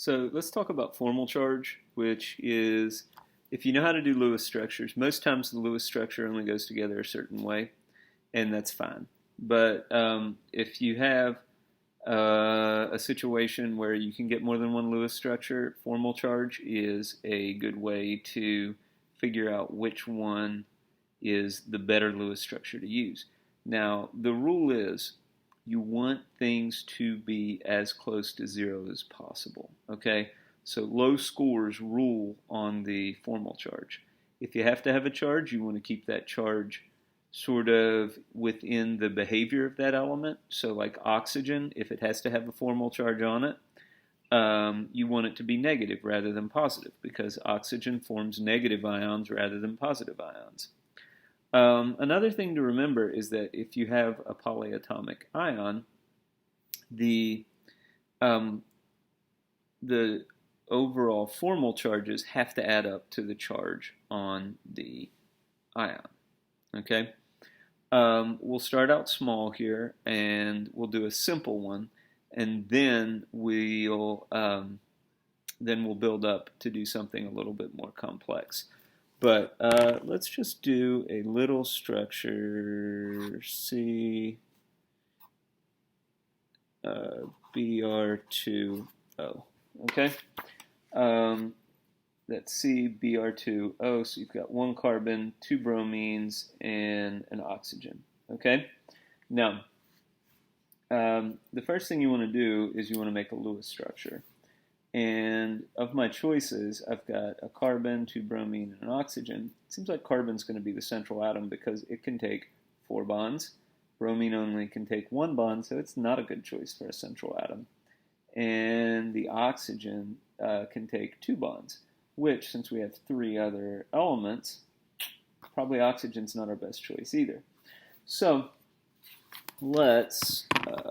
So let's talk about formal charge, which is if you know how to do Lewis structures, most times the Lewis structure only goes together a certain way, and that's fine. But if you have a situation where you can get more than one Lewis structure, formal charge is a good way to figure out which one is the better Lewis structure to use. Now, the rule is you want things to be as close to zero as possible, okay? So low scores rule on the formal charge. If you have to have a charge, you want to keep that charge sort of within the behavior of that element. So like oxygen, if it has to have a formal charge on it, you want it to be negative rather than positive because oxygen forms negative ions rather than positive ions. Another thing to remember is that if you have a polyatomic ion, the overall formal charges have to add up to the charge on the ion. Okay, we'll start out small here, and we'll do a simple one, and then we'll build up to do something a little bit more complex. But let's just do a little structure, C Br2O, okay? That's CBr2O, so you've got one carbon, two bromines, and an oxygen, okay? Now, the first thing you want to do is you want to make a Lewis structure. And of my choices, I've got a carbon, two bromine, and an oxygen. It seems like carbon's going to be the central atom because it can take 4 bonds. Bromine only can take 1 bond, so it's not a good choice for a central atom. And the oxygen can take 2 bonds, which, since we have 3 other elements, probably oxygen's not our best choice either. So let's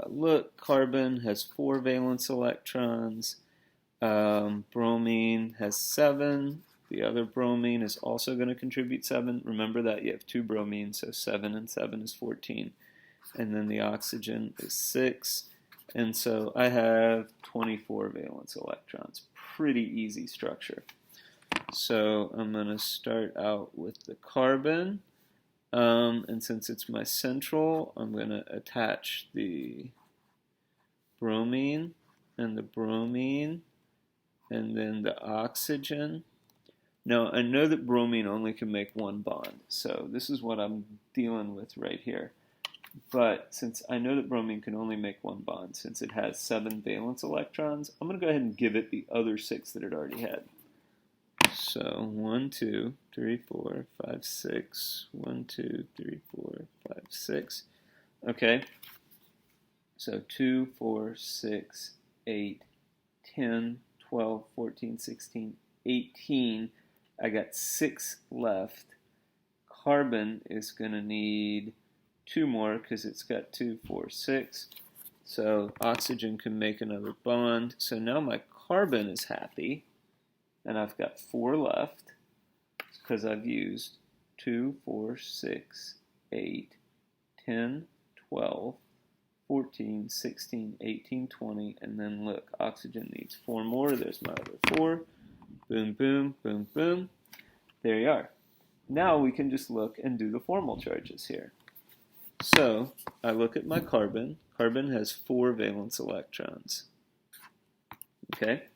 look. Carbon has 4 valence electrons. Bromine has 7. The other bromine is also going to contribute 7. Remember that you have 2 bromines, so 7 and 7 is 14. And then the oxygen is 6. And so I have 24 valence electrons. Pretty easy structure. So I'm going to start out with the carbon. And since it's my central, I'm going to attach the bromine and the bromine. And then the oxygen. Now, I know that bromine only can make 1 bond, so this is what I'm dealing with right here. But since I know that bromine can only make 1 bond, since it has 7 valence electrons, I'm going to go ahead and give it the other 6 that it already had. So 1, 2, 3, 4, 5, 6. 1, 2, 3, 4, 5, 6. Okay. So 2, 4, 6, 8, 10, 12, 14, 16, 18. I got 6 left. Carbon is going to need 2 more because it's got 2, 4, 6. So oxygen can make another bond. So now my carbon is happy. And I've got 4 left because I've used 2, 4, 6, 8, 10, 12, 14, 16, 18, 20, and then look, oxygen needs 4 more. There's my other 4. Boom, boom, boom, boom. There you are. Now we can just look and do the formal charges here. So I look at my carbon. Carbon has 4 valence electrons. Okay?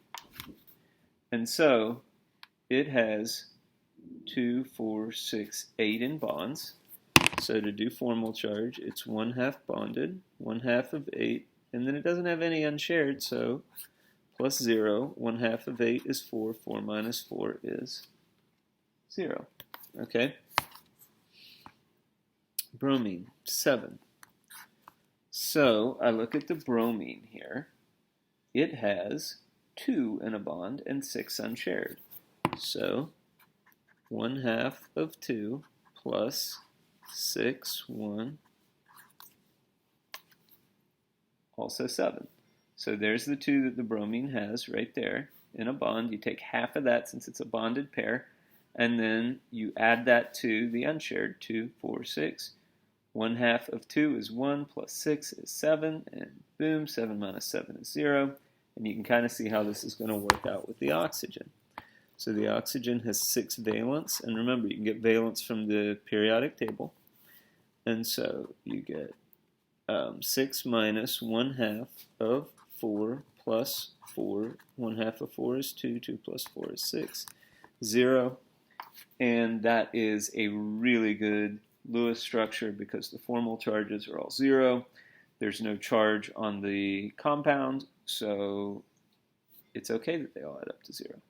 And so it has 2, 4, 6, 8 in bonds. So to do formal charge, it's 1/2 bonded, 1/2 of 8, and then it doesn't have any unshared, so plus 0, 1/2 of 8 is 4, 4 minus 4 is 0. Okay? Bromine, 7. So I look at the bromine here. It has 2 in a bond and 6 unshared. So 1/2 of 2 plus 6, 1, also 7. So there's the 2 that the bromine has right there in a bond. You take half of that since it's a bonded pair, and then you add that to the unshared, 2, 4, 6. 1/2 of 2 is 1 plus 6 is 7, and boom, 7 minus 7 is 0. And you can kind of see how this is going to work out with the oxygen. So the oxygen has 6 valence, and remember, you can get valence from the periodic table. And so you get 6 minus 1/2 of 4 plus 4. 1/2 of 4 is 2. 2 plus 4 is 6. 0. And that is a really good Lewis structure because the formal charges are all 0. There's no charge on the compound, so it's okay that they all add up to 0.